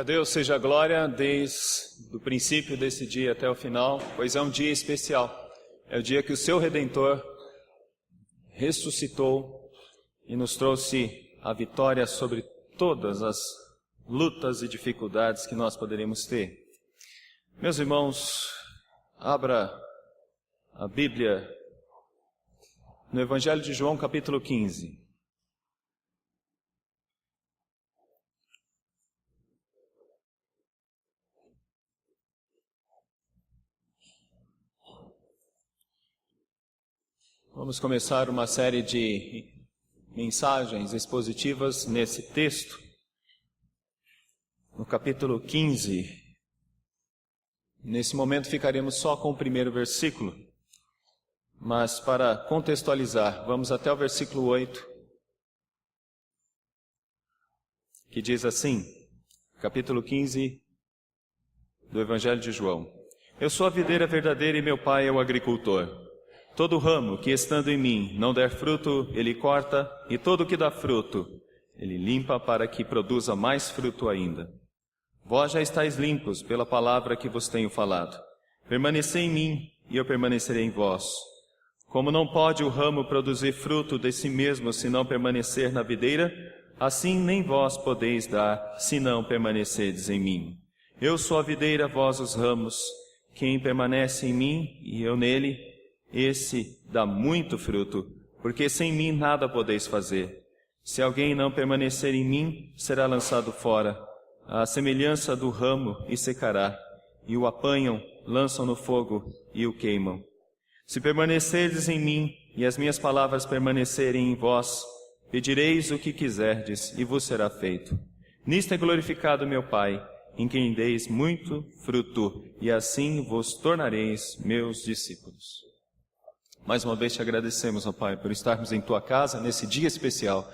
Deus seja a glória desde o princípio desse dia até o final, pois é um dia especial. É o dia que o seu Redentor ressuscitou e nos trouxe a vitória sobre todas as lutas e dificuldades que nós poderíamos ter. Meus irmãos, abra a Bíblia no Evangelho de João, capítulo 15. Vamos começar uma série de mensagens expositivas nesse texto, no capítulo 15. Nesse momento ficaremos só com o primeiro versículo, mas para contextualizar, vamos até o versículo 8, que diz assim, capítulo 15 do Evangelho de João: Eu sou a videira verdadeira e meu pai é o agricultor. Todo ramo que estando em mim não der fruto, ele corta, e todo que dá fruto, ele limpa para que produza mais fruto ainda. Vós já estáis limpos pela palavra que vos tenho falado. Permanecei em mim, e eu permanecerei em vós. Como não pode o ramo produzir fruto de si mesmo se não permanecer na videira, assim nem vós podeis dar, se não permanecerdes em mim. Eu sou a videira, vós os ramos. Quem permanece em mim, e eu nele, esse dá muito fruto, porque sem mim nada podeis fazer. Se alguém não permanecer em mim, será lançado fora, à semelhança do ramo, e secará. E o apanham, lançam no fogo e o queimam. Se permanecerdes em mim, e as minhas palavras permanecerem em vós, pedireis o que quiserdes, e vos será feito. Nisto é glorificado meu Pai, em quem deis muito fruto, e assim vos tornareis meus discípulos. Mais uma vez te agradecemos, ó Pai, por estarmos em Tua casa nesse dia especial.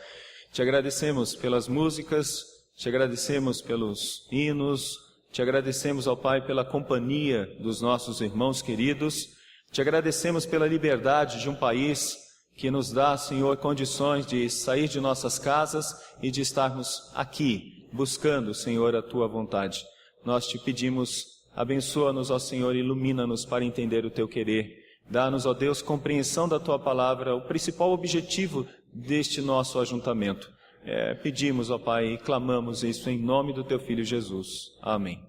Te agradecemos pelas músicas, te agradecemos pelos hinos, te agradecemos, ó Pai, pela companhia dos nossos irmãos queridos, te agradecemos pela liberdade de um país que nos dá, Senhor, condições de sair de nossas casas e de estarmos aqui, buscando, Senhor, a Tua vontade. Nós te pedimos, abençoa-nos, ó Senhor, ilumina-nos para entender o Teu querer. Dá-nos, ó Deus, compreensão da Tua palavra, o principal objetivo deste nosso ajuntamento. Pedimos, ó Pai, e clamamos isso em nome do Teu Filho Jesus. Amém.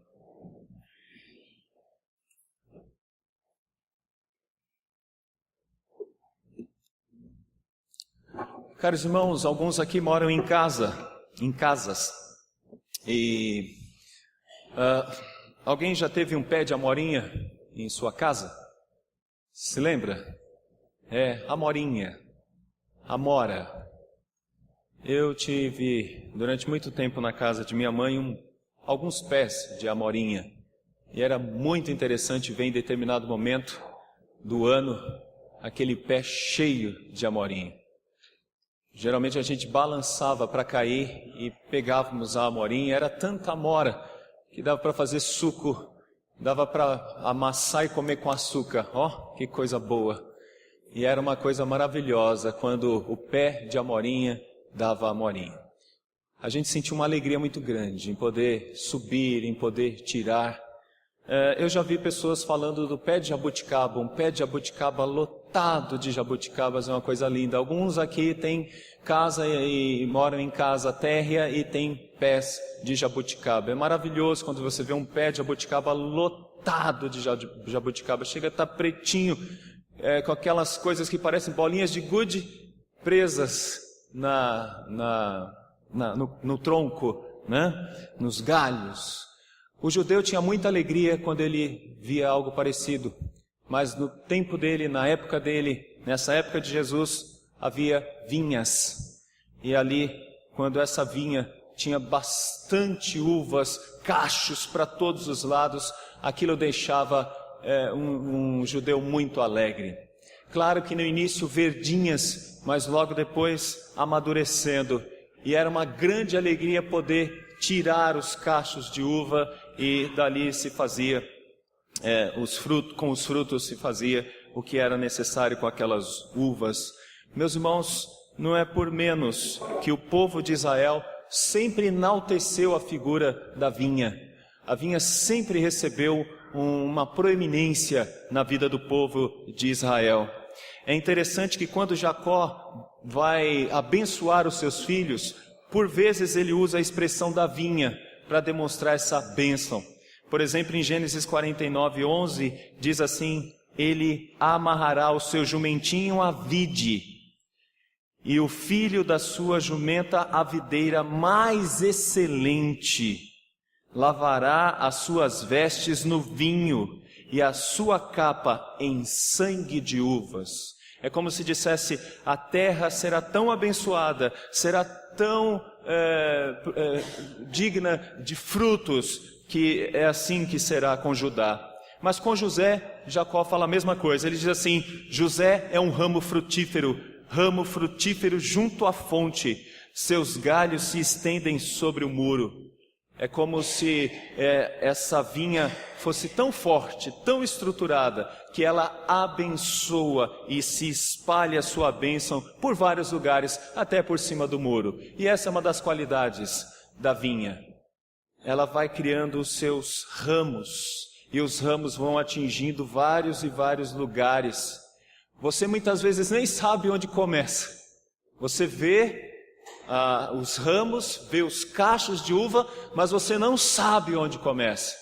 Caros irmãos, alguns aqui moram em casas. E alguém já teve um pé de amorinha em sua casa? Se lembra? Amorinha, amora. Eu tive, durante muito tempo na casa de minha mãe, alguns pés de amorinha. E era muito interessante ver em determinado momento do ano, aquele pé cheio de amorinha. Geralmente a gente balançava para cair e pegávamos a amorinha. Era tanta amora que dava para fazer suco. Dava para amassar e comer com açúcar. Ó, que coisa boa. E era uma coisa maravilhosa quando o pé de amorinha dava amorinha. A gente sentia uma alegria muito grande em poder subir, em poder tirar. Eu já vi pessoas falando do pé de jabuticaba. Um pé de jabuticaba lotado de jabuticabas é uma coisa linda. Alguns aqui têm casa e moram em casa térrea e têm pés de jabuticaba. É maravilhoso quando você vê um pé de jabuticaba lotado de jabuticaba. Chega a estar pretinho, com aquelas coisas que parecem bolinhas de gude presas no tronco, né? Nos galhos. O judeu tinha muita alegria quando ele via algo parecido, mas no tempo dele, na época dele, nessa época de Jesus, havia vinhas. E ali, quando essa vinha tinha bastante uvas, cachos para todos os lados, aquilo deixava um judeu muito alegre. Claro que no início verdinhas, mas logo depois amadurecendo. E era uma grande alegria poder tirar os cachos de uva e dali se fazia, com os frutos se fazia o que era necessário com aquelas uvas. Meus irmãos, não é por menos que o povo de Israel sempre enalteceu a figura da vinha. A vinha sempre recebeu uma proeminência na vida do povo de Israel. É interessante que quando Jacó vai abençoar os seus filhos, por vezes ele usa a expressão da vinha para demonstrar essa bênção. Por exemplo, em Gênesis 49:11, diz assim: ele amarrará o seu jumentinho à vide, e o filho da sua jumenta à videira mais excelente. Lavará as suas vestes no vinho, e a sua capa em sangue de uvas. É como se dissesse: a terra será tão abençoada, será tão digna de frutos, que é assim que será com Judá. Mas com José, Jacó fala a mesma coisa. Ele diz assim: José é um ramo frutífero junto à fonte, seus galhos se estendem sobre o muro. É como se essa vinha fosse tão forte, tão estruturada, que ela abençoa e se espalha a sua bênção por vários lugares, até por cima do muro. E essa é uma das qualidades da vinha. Ela vai criando os seus ramos, e os ramos vão atingindo vários e vários lugares. Você muitas vezes nem sabe onde começa. Você vê os ramos, vê os cachos de uva, mas você não sabe onde começa.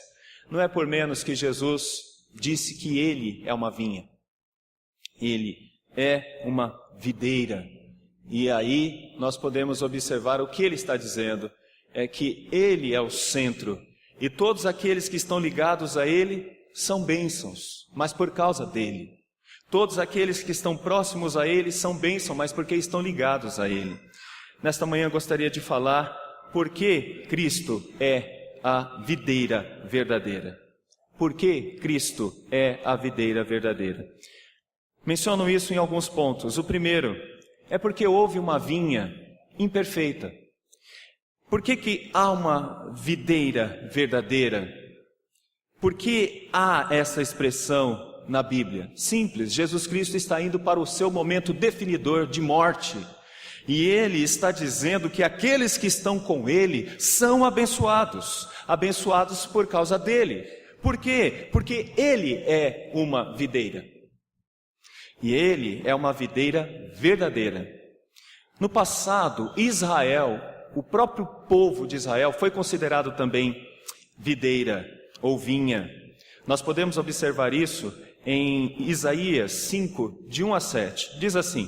Não é por menos que Jesus disse que Ele é uma vinha. Ele é uma videira. E aí nós podemos observar o que Ele está dizendo. É que Ele é o centro. E todos aqueles que estão ligados a Ele são bênçãos, mas por causa dEle. Todos aqueles que estão próximos a Ele são bênçãos, mas porque estão ligados a Ele. Nesta manhã eu gostaria de falar por que Cristo é a videira verdadeira. Por que Cristo é a videira verdadeira? Menciono isso em alguns pontos. O primeiro é porque houve uma vinha imperfeita. Por que há uma videira verdadeira? Por que há essa expressão na Bíblia? Simples, Jesus Cristo está indo para o seu momento definidor de morte. E Ele está dizendo que aqueles que estão com Ele são abençoados. Abençoados por causa dEle. Por quê? Porque Ele é uma videira. E Ele é uma videira verdadeira. No passado, Israel, o próprio povo de Israel, foi considerado também videira ou vinha. Nós podemos observar isso em Isaías 5, de 1 a 7. Diz assim: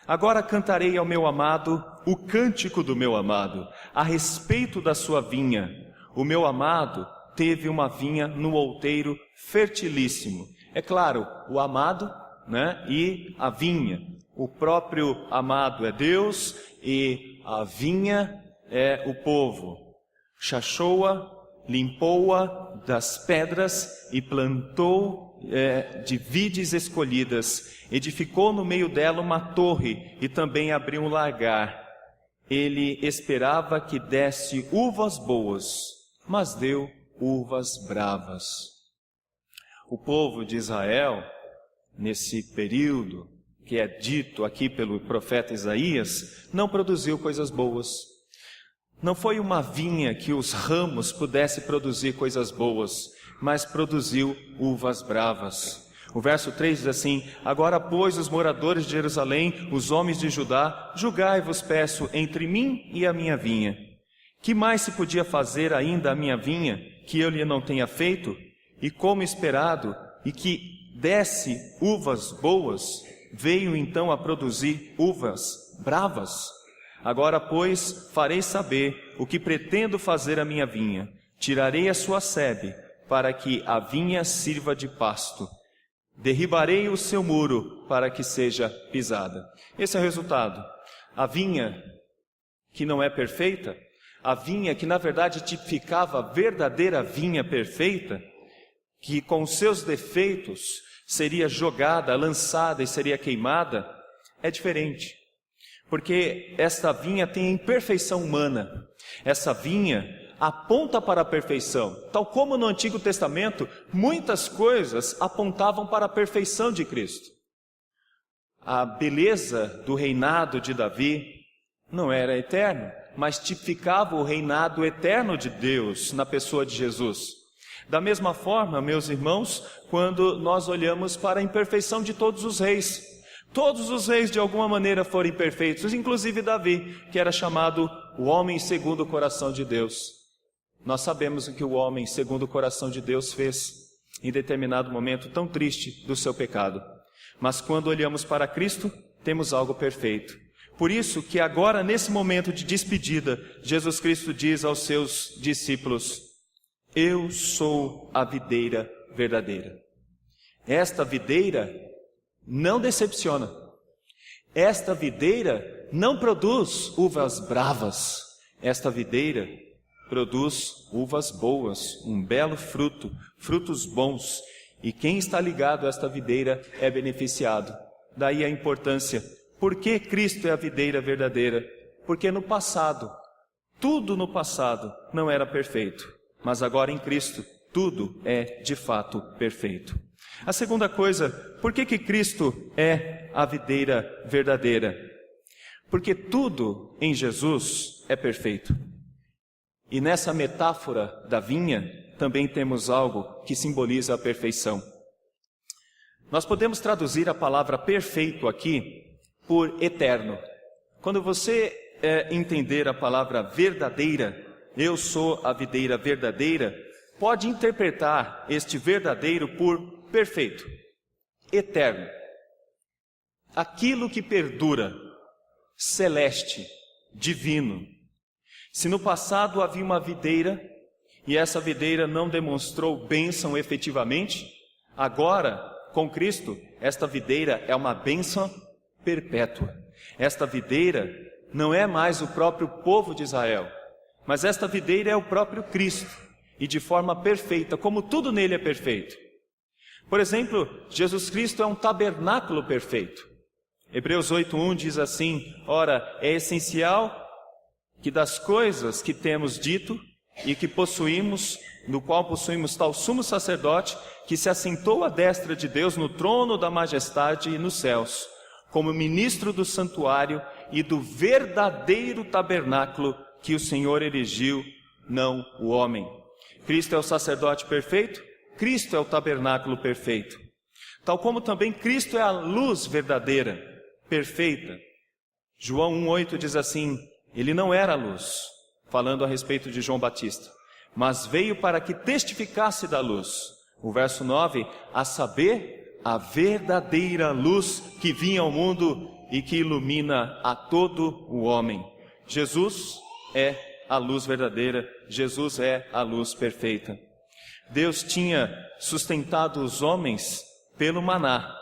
agora cantarei ao meu amado o cântico do meu amado, a respeito da sua vinha. O meu amado teve uma vinha no outeiro fertilíssimo. É claro, o amado, né, e a vinha. O próprio amado é Deus e a vinha é o povo. Chachou-a, limpou-a das pedras e plantou de vides escolhidas. Edificou no meio dela uma torre e também abriu um lagar. Ele esperava que desse uvas boas, mas deu uvas bravas. O povo de Israel, nesse período que é dito aqui pelo profeta Isaías, não produziu coisas boas. Não foi uma vinha que os ramos pudessem produzir coisas boas, mas produziu uvas bravas. O verso 3 diz assim: agora, pois, os moradores de Jerusalém, os homens de Judá, julgai-vos, peço, entre mim e a minha vinha. Que mais se podia fazer ainda à minha vinha, que eu lhe não tenha feito? E como esperado, e que desse uvas boas, veio então a produzir uvas bravas? Agora, pois, farei saber o que pretendo fazer à minha vinha. Tirarei a sua sebe, para que a vinha sirva de pasto. Derribarei o seu muro, para que seja pisada. Esse é o resultado. A vinha que não é perfeita, a vinha que na verdade tipificava a verdadeira vinha perfeita, que com seus defeitos seria jogada, lançada e seria queimada, é diferente. Porque esta vinha tem a imperfeição humana. Essa vinha aponta para a perfeição. Tal como no Antigo Testamento, muitas coisas apontavam para a perfeição de Cristo. A beleza do reinado de Davi não era eterna. mas tipificava o reinado eterno de Deus na pessoa de Jesus. Da mesma forma, meus irmãos, quando nós olhamos para a imperfeição de todos os reis de alguma maneira foram imperfeitos, inclusive Davi, que era chamado o homem segundo o coração de Deus. Nós sabemos o que o homem segundo o coração de Deus fez em determinado momento tão triste do seu pecado. Mas quando olhamos para Cristo, temos algo perfeito. Por isso que agora, nesse momento de despedida, Jesus Cristo diz aos seus discípulos: eu sou a videira verdadeira. Esta videira não decepciona. Esta videira não produz uvas bravas. Esta videira produz uvas boas, um belo fruto, frutos bons. E quem está ligado a esta videira é beneficiado. Daí a importância. Por que Cristo é a videira verdadeira? Porque no passado, tudo no passado não era perfeito. Mas agora em Cristo, tudo é de fato perfeito. A segunda coisa, por que Cristo é a videira verdadeira? Porque tudo em Jesus é perfeito. E nessa metáfora da vinha, também temos algo que simboliza a perfeição. Nós podemos traduzir a palavra perfeito aqui por eterno. Quando você entender a palavra verdadeira, eu sou a videira verdadeira, pode interpretar este verdadeiro por perfeito, eterno. Aquilo que perdura, celeste, divino. Se no passado havia uma videira, e essa videira não demonstrou bênção efetivamente, agora, com Cristo, esta videira é uma bênção perpétua. Esta videira não é mais o próprio povo de Israel, mas esta videira é o próprio Cristo, e de forma perfeita, como tudo nele é perfeito. Por exemplo, Jesus Cristo é um tabernáculo perfeito. Hebreus 8:1 diz assim: ora, é essencial que das coisas que temos dito e que possuímos, no qual possuímos tal sumo sacerdote, que se assentou à destra de Deus no trono da majestade e nos céus, como ministro do santuário e do verdadeiro tabernáculo que o Senhor erigiu, não o homem. Cristo é o sacerdote perfeito, Cristo é o tabernáculo perfeito. Tal como também Cristo é a luz verdadeira, perfeita. João 1:8 diz assim: ele não era a luz, falando a respeito de João Batista, mas veio para que testificasse da luz. O verso 9, a saber, a verdadeira luz que vinha ao mundo e que ilumina a todo o homem. Jesus é a luz verdadeira, Jesus é a luz perfeita. Deus tinha sustentado os homens pelo maná,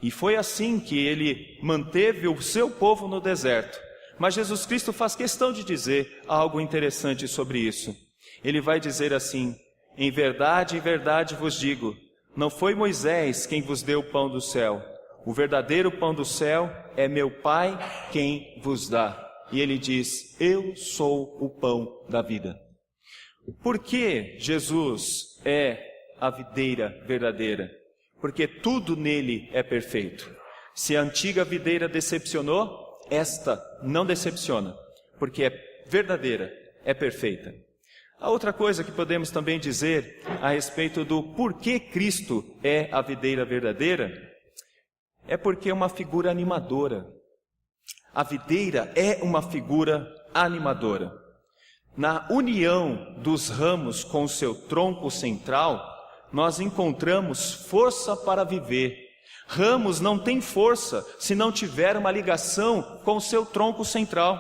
e foi assim que ele manteve o seu povo no deserto. Mas Jesus Cristo faz questão de dizer algo interessante sobre isso. Ele vai dizer assim: em verdade vos digo, não foi Moisés quem vos deu o pão do céu. O verdadeiro pão do céu é meu Pai quem vos dá. E ele diz: eu sou o pão da vida. Por que Jesus é a videira verdadeira? Porque tudo nele é perfeito. Se a antiga videira decepcionou, esta não decepciona, porque é verdadeira, é perfeita. A outra coisa que podemos também dizer a respeito do porquê Cristo é a videira verdadeira, é porque é uma figura animadora. A videira é uma figura animadora. Na união dos ramos com o seu tronco central, nós encontramos força para viver. Ramos não têm força se não tiver uma ligação com o seu tronco central.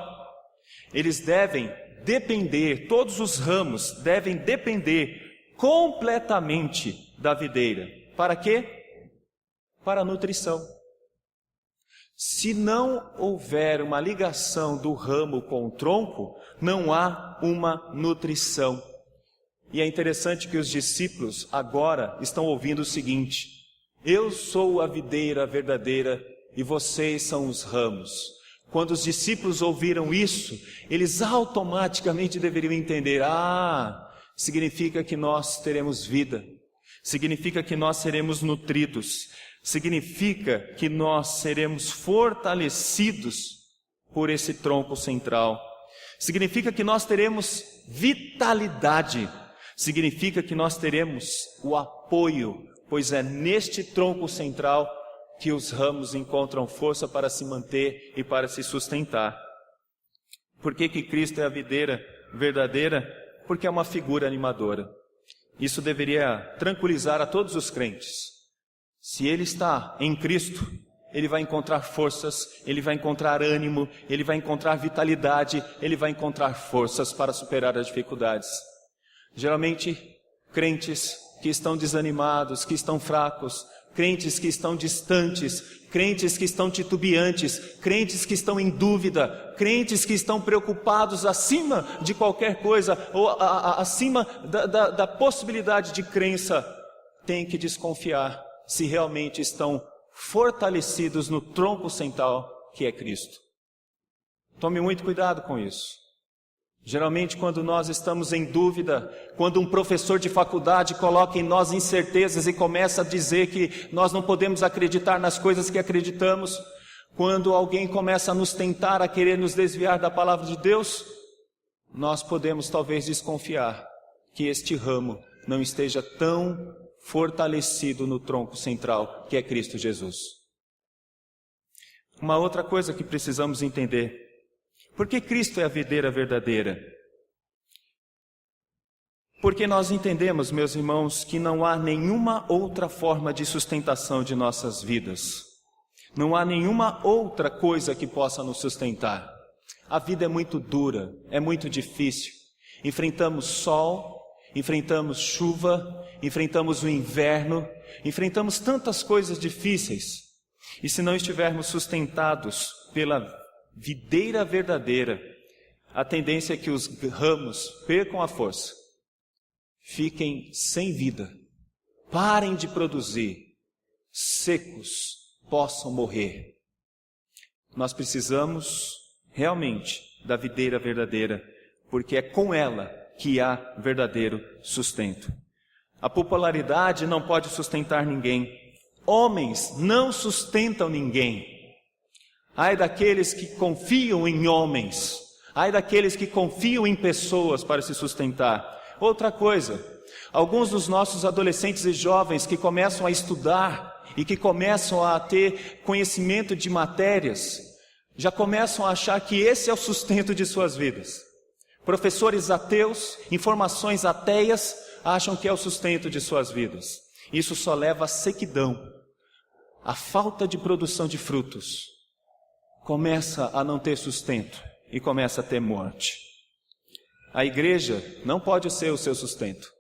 Eles devem depender, todos os ramos devem depender completamente da videira. Para quê? Para a nutrição. Se não houver uma ligação do ramo com o tronco, não há uma nutrição. E é interessante que os discípulos agora estão ouvindo o seguinte: eu sou a videira verdadeira e vocês são os ramos. Quando os discípulos ouviram isso, eles automaticamente deveriam entender: significa que nós teremos vida, significa que nós seremos nutridos, significa que nós seremos fortalecidos por esse tronco central. significa que nós teremos vitalidade, significa que nós teremos o apoio, pois é neste tronco central que os ramos encontram força para se manter e para se sustentar. Por que Cristo é a videira verdadeira? Porque é uma figura animadora. Isso deveria tranquilizar a todos os crentes. Se ele está em Cristo, ele vai encontrar forças, ele vai encontrar ânimo, ele vai encontrar vitalidade, ele vai encontrar forças para superar as dificuldades. Geralmente, crentes que estão desanimados, que estão fracos, crentes que estão distantes, crentes que estão titubeantes, crentes que estão em dúvida, crentes que estão preocupados acima de qualquer coisa, ou acima da possibilidade de crença, têm que desconfiar se realmente estão fortalecidos no tronco central que é Cristo. Tome muito cuidado com isso. Geralmente, quando nós estamos em dúvida, quando um professor de faculdade coloca em nós incertezas e começa a dizer que nós não podemos acreditar nas coisas que acreditamos, quando alguém começa a nos tentar, a querer nos desviar da palavra de Deus, nós podemos talvez desconfiar que este ramo não esteja tão fortalecido no tronco central, que é Cristo Jesus. Uma outra coisa que precisamos entender: por que Cristo é a videira verdadeira? Porque nós entendemos, meus irmãos, que não há nenhuma outra forma de sustentação de nossas vidas. Não há nenhuma outra coisa que possa nos sustentar. A vida é muito dura, é muito difícil. Enfrentamos sol, enfrentamos chuva, enfrentamos o inverno, enfrentamos tantas coisas difíceis. E se não estivermos sustentados pela videira verdadeira, a tendência é que os ramos percam a força, fiquem sem vida, parem de produzir, secos, possam morrer. Nós precisamos realmente da videira verdadeira, porque é com ela que há verdadeiro sustento. A popularidade não pode sustentar ninguém. Homens não sustentam ninguém. Ai daqueles que confiam em homens, ai daqueles que confiam em pessoas para se sustentar. Outra coisa, alguns dos nossos adolescentes e jovens que começam a estudar e que começam a ter conhecimento de matérias, já começam a achar que esse é o sustento de suas vidas. Professores ateus, informações ateias, acham que é o sustento de suas vidas. Isso só leva à sequidão, à falta de produção de frutos. Começa a não ter sustento e começa a ter morte. A igreja não pode ser o seu sustento.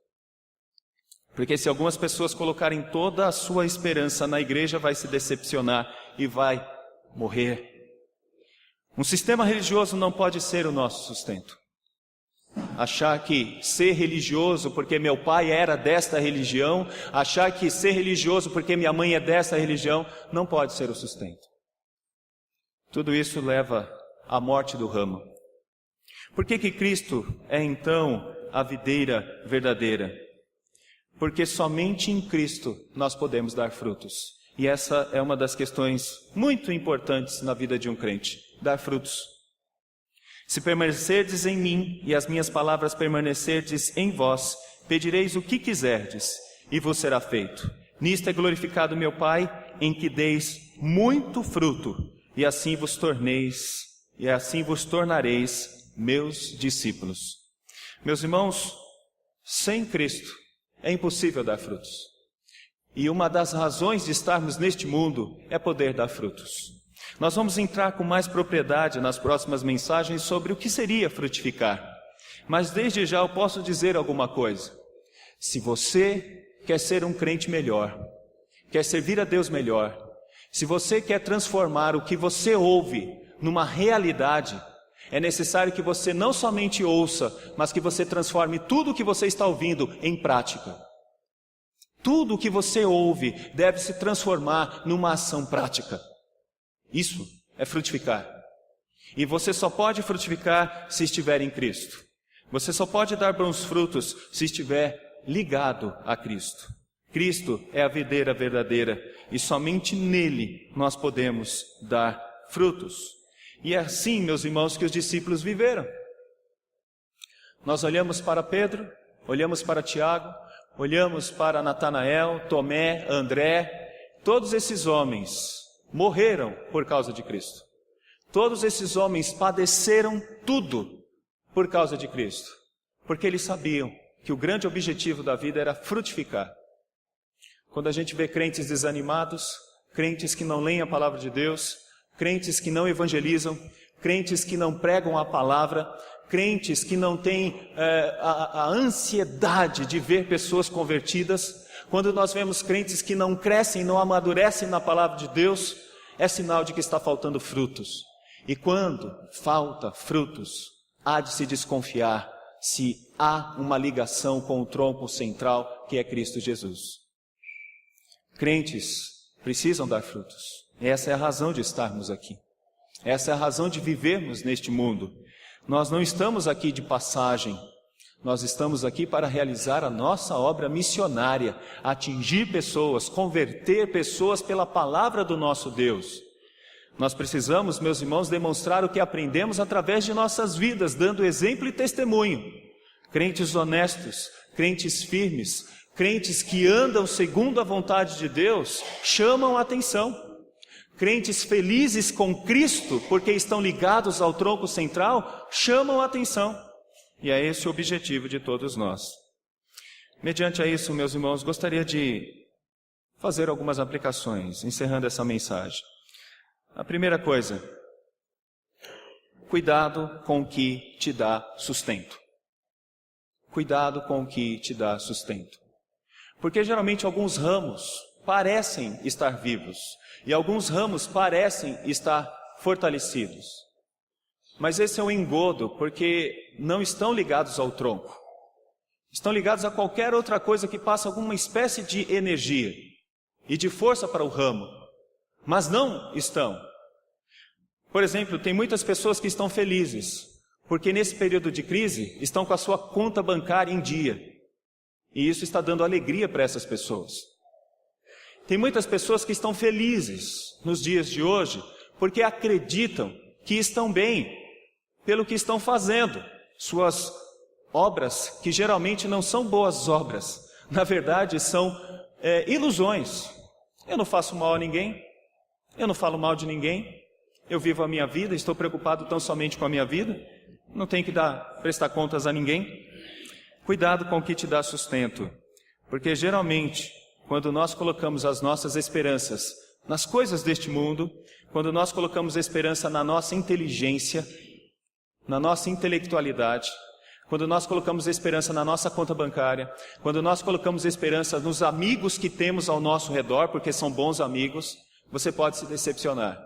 Porque se algumas pessoas colocarem toda a sua esperança na igreja, vai se decepcionar e vai morrer. Um sistema religioso não pode ser o nosso sustento. Achar que ser religioso porque meu pai era desta religião, achar que ser religioso porque minha mãe é desta religião, não pode ser o sustento. Tudo isso leva à morte do ramo. Por que Cristo é então a videira verdadeira? Porque somente em Cristo nós podemos dar frutos. E essa é uma das questões muito importantes na vida de um crente: dar frutos. Se permanecerdes em mim e as minhas palavras permanecerdes em vós, pedireis o que quiserdes e vos será feito. Nisto é glorificado meu Pai, em que deis muito fruto, e assim vos tornareis meus discípulos. Meus irmãos, sem Cristo é impossível dar frutos. E uma das razões de estarmos neste mundo é poder dar frutos. Nós vamos entrar com mais propriedade nas próximas mensagens sobre o que seria frutificar. Mas desde já eu posso dizer alguma coisa. Se você quer ser um crente melhor, quer servir a Deus melhor, se você quer transformar o que você ouve numa realidade, é necessário que você não somente ouça, mas que você transforme tudo o que você está ouvindo em prática. Tudo o que você ouve deve se transformar numa ação prática. Isso é frutificar. E você só pode frutificar se estiver em Cristo. Você só pode dar bons frutos se estiver ligado a Cristo. Cristo é a videira verdadeira e somente nele nós podemos dar frutos. E é assim, meus irmãos, que os discípulos viveram. Nós olhamos para Pedro, olhamos para Tiago, olhamos para Natanael, Tomé, André. Todos esses homens morreram por causa de Cristo. Todos esses homens padeceram tudo por causa de Cristo, porque eles sabiam que o grande objetivo da vida era frutificar. Quando a gente vê crentes desanimados, crentes que não leem a palavra de Deus, crentes que não evangelizam, crentes que não pregam a palavra, crentes que não têm a ansiedade de ver pessoas convertidas, quando nós vemos crentes que não crescem, não amadurecem na palavra de Deus, é sinal de que está faltando frutos. E quando falta frutos, há de se desconfiar se há uma ligação com o tronco central, que é Cristo Jesus. Crentes precisam dar frutos. Essa é a razão de estarmos aqui. Essa é a razão de vivermos neste mundo. Nós não estamos aqui de passagem. Nós estamos aqui para realizar a nossa obra missionária, atingir pessoas, converter pessoas pela palavra do nosso Deus. Nós precisamos, meus irmãos, demonstrar o que aprendemos através de nossas vidas, dando exemplo e testemunho. Crentes honestos, crentes firmes, crentes que andam segundo a vontade de Deus, chamam a atenção. Crentes felizes com Cristo, porque estão ligados ao tronco central, chamam a atenção. E é esse o objetivo de todos nós. Mediante a isso, meus irmãos, gostaria de fazer algumas aplicações, encerrando essa mensagem. A primeira coisa, cuidado com o que te dá sustento. Cuidado com o que te dá sustento. Porque geralmente alguns ramos parecem estar vivos e alguns ramos parecem estar fortalecidos. Mas esse é um engodo, porque não estão ligados ao tronco. Estão ligados a qualquer outra coisa que passe alguma espécie de energia e de força para o ramo. Mas não estão. Por exemplo, tem muitas pessoas que estão felizes, porque nesse período de crise estão com a sua conta bancária em dia. E isso está dando alegria para essas pessoas. Tem muitas pessoas que estão felizes nos dias de hoje, porque acreditam que estão bem pelo que estão fazendo. Suas obras, que geralmente não são boas obras, na verdade são ilusões. Eu não faço mal a ninguém, eu não falo mal de ninguém, eu vivo a minha vida, estou preocupado tão somente com a minha vida, não tenho que prestar contas a ninguém. Cuidado com o que te dá sustento, porque geralmente, quando nós colocamos as nossas esperanças nas coisas deste mundo, quando nós colocamos esperança na nossa inteligência, na nossa intelectualidade, quando nós colocamos esperança na nossa conta bancária, quando nós colocamos esperança nos amigos que temos ao nosso redor, porque são bons amigos, você pode se decepcionar.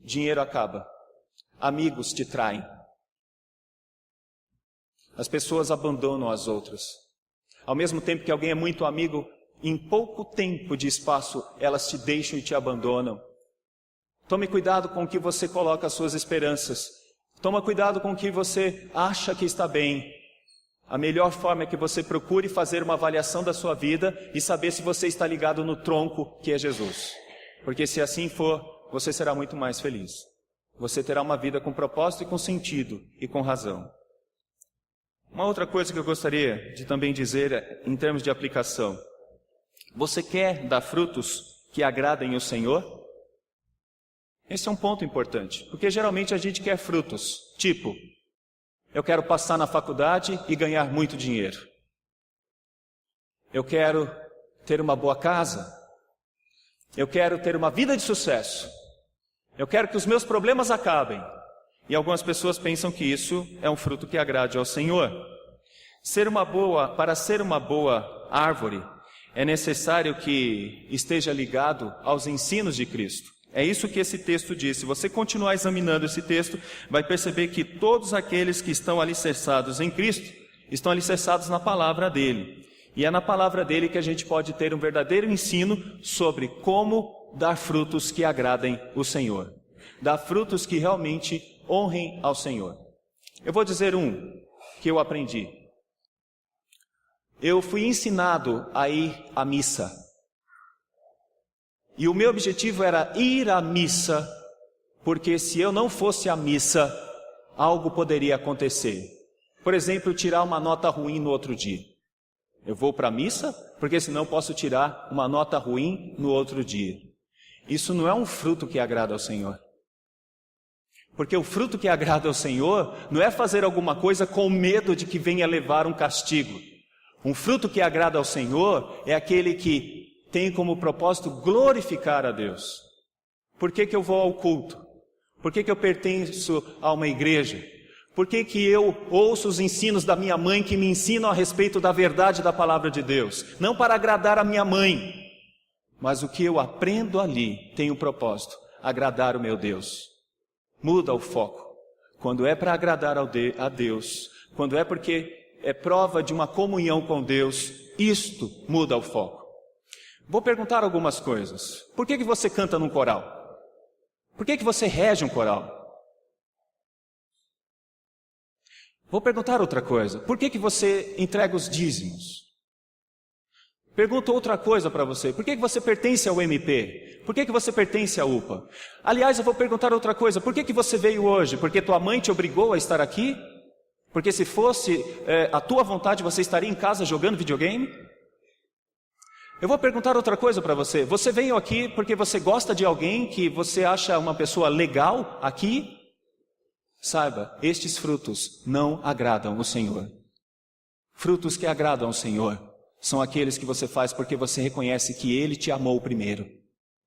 Dinheiro acaba, amigos te traem. As pessoas abandonam as outras. Ao mesmo tempo que alguém é muito amigo, em pouco tempo de espaço, elas te deixam e te abandonam. Tome cuidado com o que você coloca as suas esperanças. Toma cuidado com o que você acha que está bem. A melhor forma é que você procure fazer uma avaliação da sua vida e saber se você está ligado no tronco, que é Jesus. Porque se assim for, você será muito mais feliz. Você terá uma vida com propósito e com sentido e com razão. Uma outra coisa que eu gostaria de também dizer em termos de aplicação. Você quer dar frutos que agradem o Senhor? Esse é um ponto importante, porque geralmente a gente quer frutos, tipo, eu quero passar na faculdade e ganhar muito dinheiro. Eu quero ter uma boa casa. Eu quero ter uma vida de sucesso. Eu quero que os meus problemas acabem. E algumas pessoas pensam que isso é um fruto que agrade ao Senhor. Para ser uma boa árvore, é necessário que esteja ligado aos ensinos de Cristo. É isso que esse texto diz. Se você continuar examinando esse texto, vai perceber que todos aqueles que estão alicerçados em Cristo, estão alicerçados na palavra dele. E é na palavra dele que a gente pode ter um verdadeiro ensino sobre como dar frutos que agradem o Senhor. Dar frutos que realmente honrem ao Senhor. Eu vou dizer um que eu aprendi. Eu fui ensinado a ir à missa. E o meu objetivo era ir à missa, porque se eu não fosse à missa, algo poderia acontecer. Por exemplo, tirar uma nota ruim no outro dia. Eu vou para a missa, porque senão posso tirar uma nota ruim no outro dia. Isso não é um fruto que agrada ao Senhor. Porque o fruto que agrada ao Senhor não é fazer alguma coisa com medo de que venha levar um castigo. Um fruto que agrada ao Senhor é aquele que tem como propósito glorificar a Deus. Por que eu vou ao culto? Por que eu pertenço a uma igreja? Por que eu ouço os ensinos da minha mãe que me ensinam a respeito da verdade da palavra de Deus? Não para agradar a minha mãe, mas o que eu aprendo ali tem um propósito: agradar o meu Deus. Muda o foco. Quando é para agradar a Deus, quando é porque é prova de uma comunhão com Deus, isto muda o foco. Vou perguntar algumas coisas. Por que você canta num coral? Por que você rege um coral? Vou perguntar outra coisa. Por que você entrega os dízimos? Pergunto outra coisa para você. Por que você pertence ao MP? Por que você pertence à UPA? Aliás, eu vou perguntar outra coisa. Por que você veio hoje? Porque tua mãe te obrigou a estar aqui? Porque se fosse a tua vontade, você estaria em casa jogando videogame? Eu vou perguntar outra coisa para você. Você veio aqui porque você gosta de alguém que você acha uma pessoa legal aqui? Saiba, estes frutos não agradam o Senhor. Frutos que agradam ao Senhor são aqueles que você faz porque você reconhece que Ele te amou primeiro.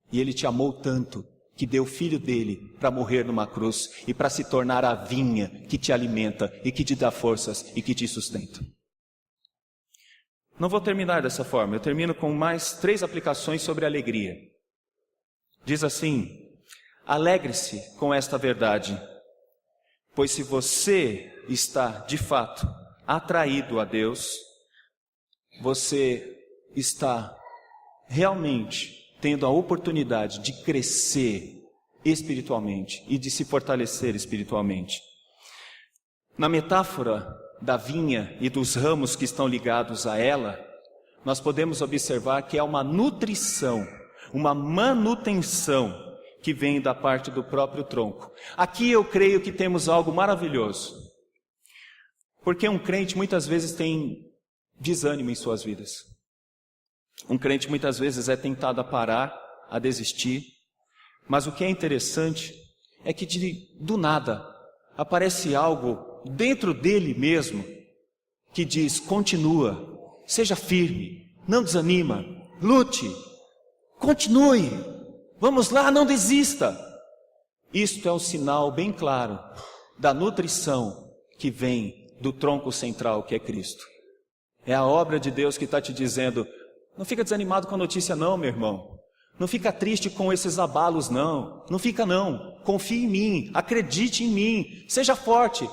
E Ele te amou tanto que deu o Filho dele para morrer numa cruz e para se tornar a vinha que te alimenta e que te dá forças e que te sustenta. Não vou terminar dessa forma, eu termino com mais 3 aplicações sobre alegria. Diz assim: alegre-se com esta verdade, pois se você está de fato atraído a Deus, você está realmente tendo a oportunidade de crescer espiritualmente e de se fortalecer espiritualmente. Na metáfora da vinha e dos ramos que estão ligados a ela, nós podemos observar que é uma nutrição, uma manutenção que vem da parte do próprio tronco. Aqui eu creio que temos algo maravilhoso, porque um crente muitas vezes tem desânimo em suas vidas. Um crente muitas vezes é tentado a parar, a desistir, mas o que é interessante é que do nada aparece algo dentro dele mesmo que diz: continua, seja firme, não desanima, lute, continue, vamos lá, não desista. Isto é um sinal bem claro da nutrição que vem do tronco central, que é Cristo. É a obra de Deus que está te dizendo: não fica desanimado com a notícia não, meu irmão. Não fica triste com esses abalos não. Não fica não. Confie em mim, acredite em mim, seja forte.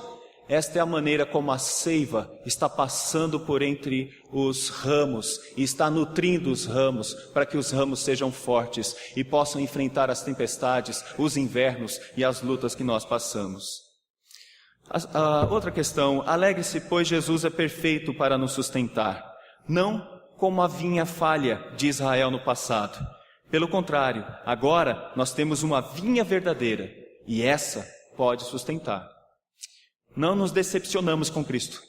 Esta é a maneira como a seiva está passando por entre os ramos e está nutrindo os ramos para que os ramos sejam fortes e possam enfrentar as tempestades, os invernos e as lutas que nós passamos. A outra questão: alegre-se, pois Jesus é perfeito para nos sustentar. Não como a vinha falha de Israel no passado. Pelo contrário, agora nós temos uma vinha verdadeira e essa pode sustentar. Não nos decepcionamos com Cristo.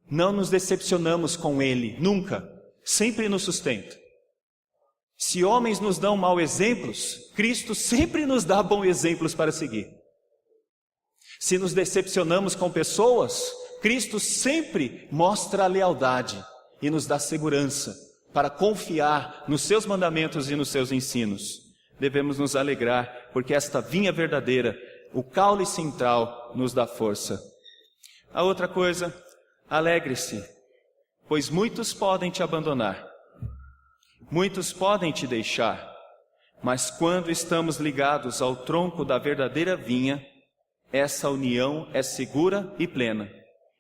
Não nos decepcionamos com Ele, nunca. Sempre nos sustenta. Se homens nos dão maus exemplos, Cristo sempre nos dá bons exemplos para seguir. Se nos decepcionamos com pessoas, Cristo sempre mostra a lealdade e nos dá segurança para confiar nos seus mandamentos e nos seus ensinos. Devemos nos alegrar, porque esta vinha verdadeira, o caule central, nos dá força. A outra coisa: alegre-se, pois muitos podem te abandonar, muitos podem te deixar, mas quando estamos ligados ao tronco da verdadeira vinha, essa união é segura e plena,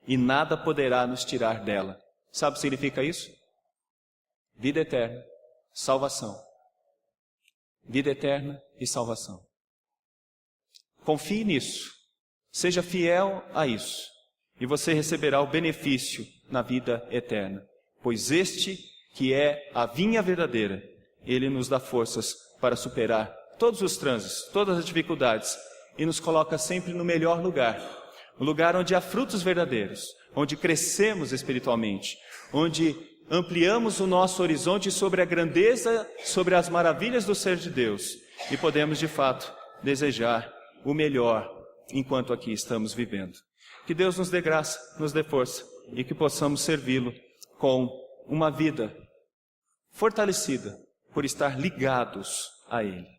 e nada poderá nos tirar dela. Sabe o que significa isso? Vida eterna, salvação. Vida eterna e salvação. Confie nisso, seja fiel a isso, e você receberá o benefício na vida eterna. Pois este, que é a vinha verdadeira, ele nos dá forças para superar todos os trânsitos, todas as dificuldades, e nos coloca sempre no melhor lugar. um lugar onde há frutos verdadeiros, onde crescemos espiritualmente, onde ampliamos o nosso horizonte sobre a grandeza, sobre as maravilhas do ser de Deus e podemos de fato desejar o melhor enquanto aqui estamos vivendo. Que Deus nos dê graça, nos dê força e que possamos servi-lo com uma vida fortalecida por estar ligados a Ele.